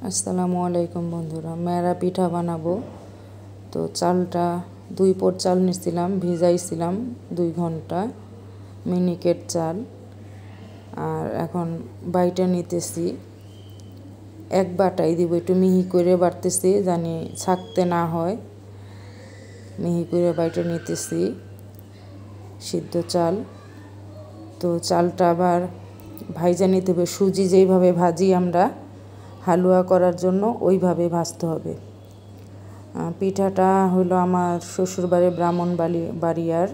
আসসালামু আলাইকুম বন্ধুরা, মেরা পিঠা বানাবো। তো চালটা 2 পট চাল নিয়েছিলাম, ভিজাইছিলাম 2 ঘন্টা, মিনিকেট চাল। আর এখন বাইটা নিতেছি, এক বাটাই দিব, একটু মিহি করে বাটতেছি জানি ছাকতে না হয়। মিহি করে বাইটা নিতেছি সিদ্ধ চাল। তো চালটা আবার ভাইজা নিতে হবে, সুজি যেইভাবে ভাজি আমরা হালুয়া করার জন্য ওইভাবে ভাজতে হবে। পিঠাটা হলো আমার শ্বশুরবাড়ি ব্রাহ্মণবাড়িয়ার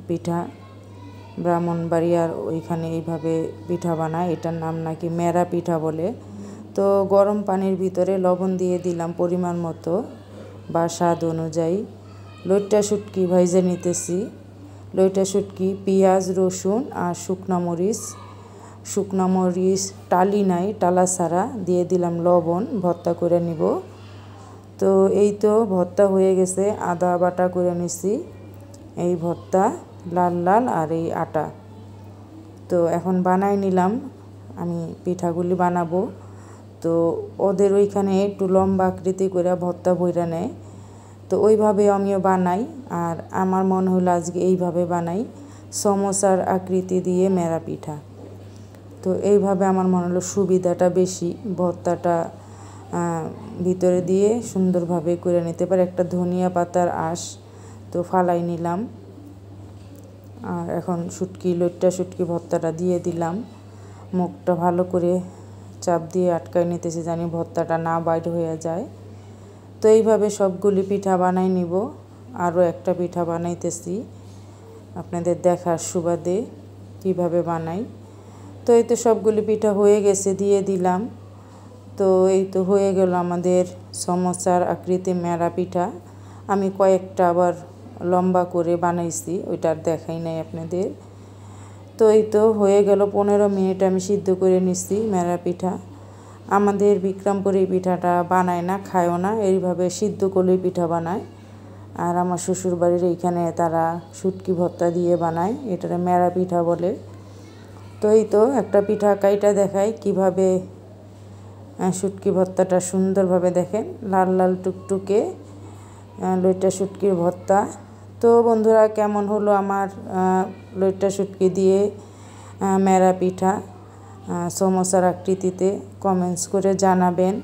পিঠা। ব্রাহ্মণবাড়িয়ার ওইখানে এইভাবে পিঠা বানায়, এটার নাম নাকি মেরা পিঠা বলে। তো গরম পানির ভিতরে লবণ দিয়ে দিলাম পরিমাণ মতো বা স্বাদ অনুযায়ী। লইট্টা শুটকি ভাইজা নিতেছি, লইট্টা শুটকি, পেঁয়াজ, রসুন আর শুকনা মরিচ টালি নাই, টালা ছাড়া দিয়ে দিলাম লবণ, ভর্তা করে নিব। তো এই তো ভর্তা হয়ে গেছে, আদা বাটা করে নিছি, এই ভর্তা লাল লাল আর এই আটা। তো এখন বানাই নিলাম, আমি পিঠাগুলি বানাবো। তো ওদের ওইখানে একটু লম্বা আকৃতি করে ভর্তা বইরা নেয়, তো ওইভাবে আমিও বানাই। আর আমার মনে হলো আজকে এইভাবে বানাই, সমোসার আকৃতি দিয়ে মেরা পিঠা। তো এইভাবে আমার মনে হলো সুবিধাটা বেশি, ভর্তাটা ভিতরে দিয়ে সুন্দরভাবে করে নিতে পারে। একটা ধনিয়া পাতার আঁশ তো ফালাই নিলাম। আর এখন লইট্টা শুটকি ভর্তাটা দিয়ে দিলাম, মুখটা ভালো করে চাপ দিয়ে আটকায় নিতেছি জানি ভর্তাটা না বাইর হয়ে যায়। তো এইভাবে সবগুলি পিঠা বানাই নিব। আরও একটা পিঠা বানাইতেছি আপনাদের দেখার সুবাদে কিভাবে বানাই। তো এই তো সবগুলি পিঠা হয়ে গেছে, দিয়ে দিলাম। তো এই তো হয়ে গেল আমাদের সমোসার আকৃতি মেরা পিঠা। আমি কয়েকটা আবার লম্বা করে বানাইছি, ওইটার দেখাই নাই আপনাদের। তো এই তো হয়ে গেল, 15 মিনিট আমি সিদ্ধ করে নিচ্ছি মেরা পিঠা। আমাদের বিক্রমপুরে এই পিঠাটা বানায় না, খায়ও না, এইভাবে সিদ্ধ করলে পিঠা বানায়। আর আমার শ্বশুরবাড়ির এইখানে তারা শুটকি ভর্তা দিয়ে বানায়, এটারে মেরা পিঠা বলে। তো এই তো একটা পিঠা কাইটা দেখাই কিভাবে শুটকি ভর্তাটা সুন্দরভাবে, দেখেন লাল লাল টুকটুকে লইট্টা শুটকির ভর্তা। তো বন্ধুরা, কেমন হলো আমার লইট্টা শুটকি দিয়ে মেরা পিঠা সমোসার আকৃতিতে, কমেন্টস করে জানাবেন।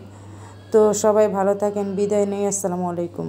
তো সবাই ভালো থাকেন, বিদায় নেই, আসসালামু আলাইকুম।